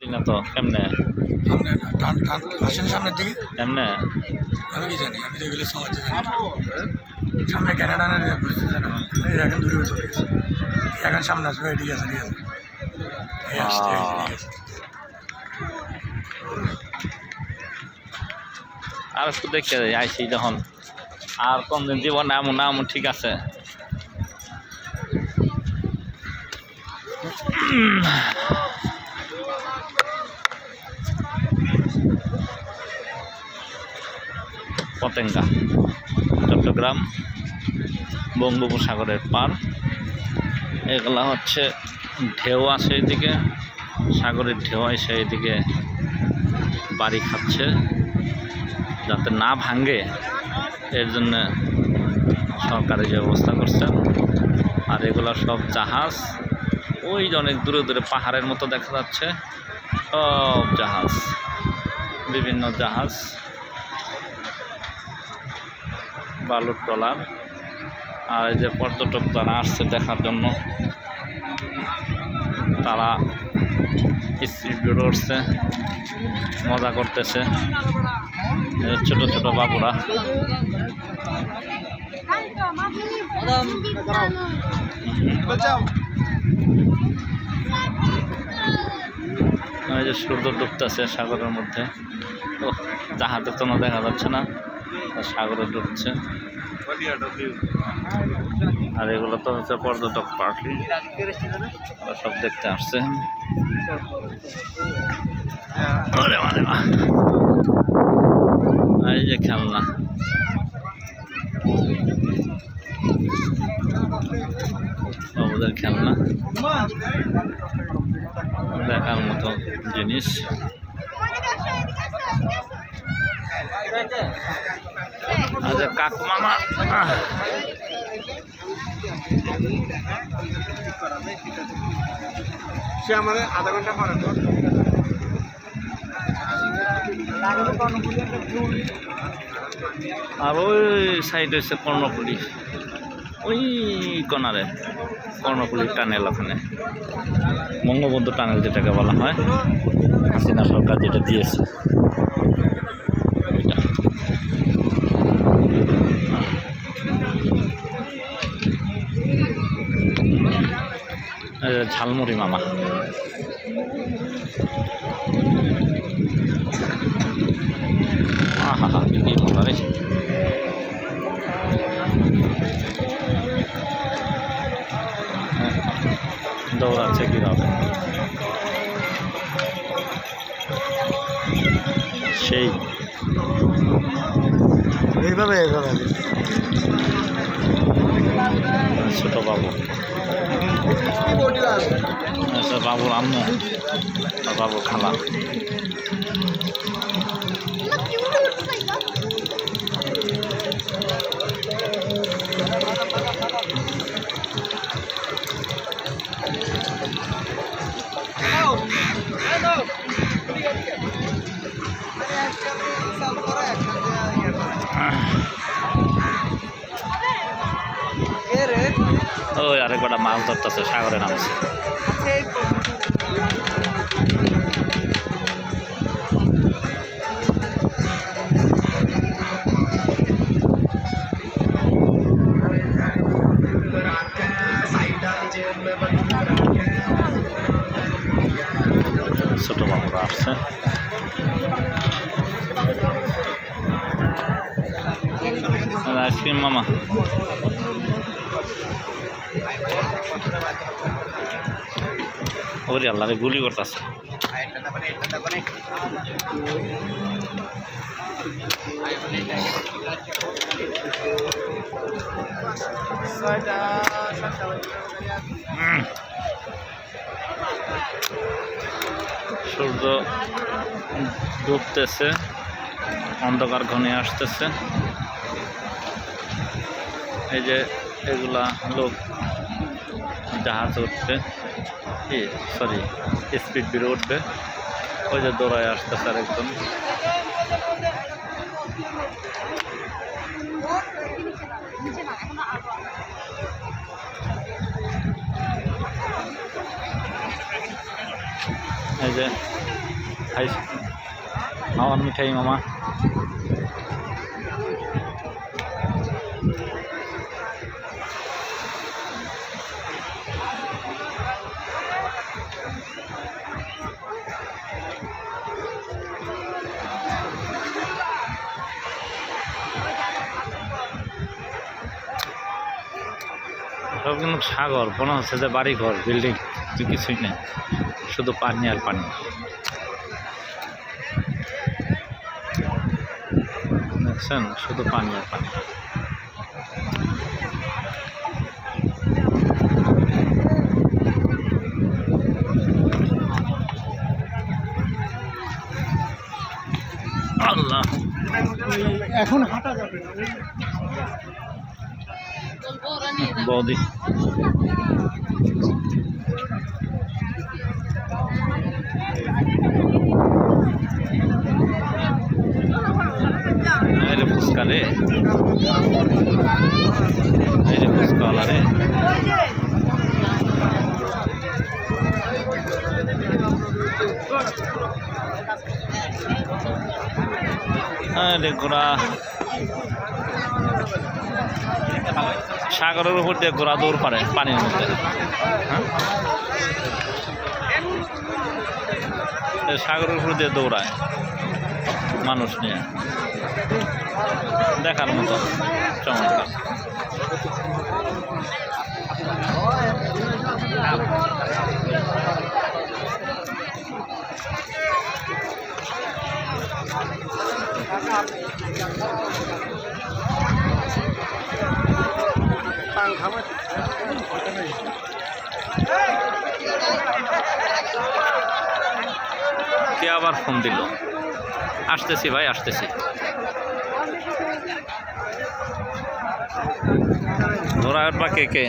না তো কেমনে সামনে টান টান আসেন সামনের দিকে। এমনে আমি কি জানি, আমি তো এগুলো সহজ জানি। সামনে ক্যানাডা না এখন দূরে চলে গেছে, এখন সামনে আসবে। ঠিক আছে ঠিক আছে, এই আসছে এই যে, ঠিক আছে। আর একটু দেখতে আইসি যখন আর কোনদিন জীবন এমন না এমন ঠিক আছে। পতেঙ্গা চট্টগ্রাম বঙ্গোপসাগরের পার। এগুলা হচ্ছে ঢেউ আসে এদিকে, সাগরের ঢেউ আসে এদিকে বাড়ি খাচ্ছে, যাতে না ভাঙে এর জন্য সরকার যে ব্যবস্থা করছেন। আর এগুলো সব জাহাজ, ওই যে অনেক দূরে দূরে পাহাড়ের মতো দেখা যাচ্ছে, সব জাহাজ, বিভিন্ন জাহাজ, বালুর ট্রলার। আর এই যে পর্যটক যারা আসছে দেখার জন্য, তারা স্পিড উঠছে, মজা করতেছে। ছোট ছোট বাবুরা এই যে সূর্য ডুবতেছে সাগরের মধ্যে। ও জাহাজের তো দেখা যাচ্ছে না, সাগরে ডুবছে। আর এগুলো তো হচ্ছে পর্যটক পার্টি, সব দেখতে আসছে। এই যে খেলনা, বাবুদের খেলনা দেখার মতো জিনিস। আচ্ছা কাকু মামা সে আমার আধা ঘন্টা পরে আর ওই সাইড হচ্ছে কর্ণফুলি, ওই কর্নারে কর্ণফুলি টানেল, ওখানে বঙ্গবন্ধু টানেল যেটাকে বলা হয়, হাসিনা সরকার যেটা দিয়েছে ওইটা। ঝালমুড়ি মামা, হা হা কি মজা রে। দৌড়াচ্ছে কীভাবে, সেই এইভাবে এইভাবে ছোট বাবু, বাবুর আম্মু আর বাবুর খালা। ওই আরেক কটা মাছ ধরতেছে, সাগরে নামছে। ছোট বাবুরা আসছে। আইসক্রিম মামা, ওরে আল্লাহ রে, গুলি করতেছে। সূর্য ডুবতেছে, অন্ধকার ঘনে আসতেছে। এই যে এগুলা লোক জাহাজ উঠবে, সরি স্পিড বেড়ে উঠবে, ওই যে দৌড়ায় আসতেছে আর একদম। এই যে খাই আমার মিঠাই মামা। সব কিন্তু সাগর, মনে হচ্ছে যে বাড়ি ঘর বিল্ডিং কিছুই নেই, শুধু পানি আর পানি। দেখছেন, শুধু পানি আর পানি। আল্লাহ, এখন হাঁটা যাবে না। বৌদি এই রে ফুচকা রে, এই রে ফুচকাওয়ালা রে। আরে ঘোড়া, সাগরের উপর দিয়ে ঘোড়া দৌড় পারে পানির মধ্যে। হ্যাঁ, সাগরের উপর দিয়ে দৌড়ায় মানুষ নিয়ে, দেখার মতো চমৎকার। কে আবার ফোন দিল? আসতেছি ভাই, আসতেছি। ধরা কে কে?